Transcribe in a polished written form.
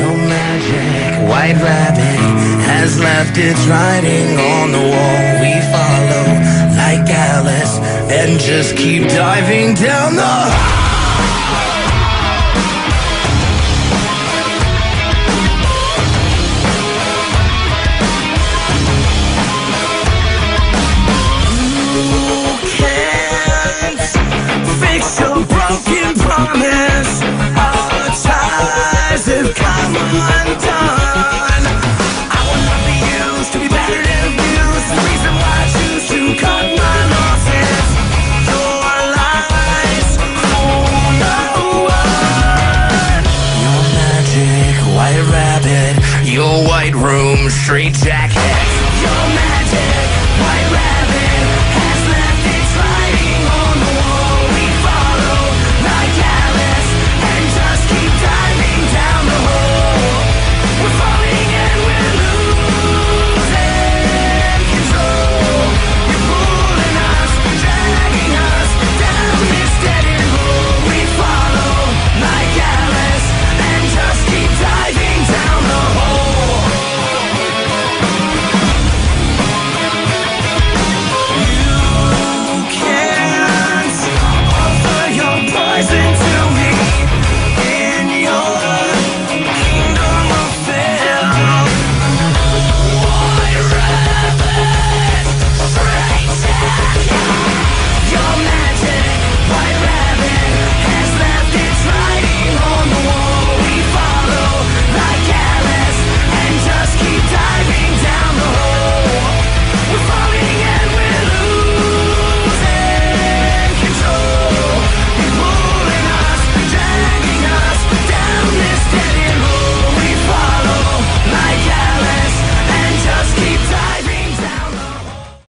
Your magic white rabbit has left its writing on the wall. We follow like Alice and just keep diving down the broken promise. Our ties have come undone. I will not be used to be battered and abused. The reason why I choose to cut my losses. Your lies for no one. Your magic white rabbit, your white room straight jacket.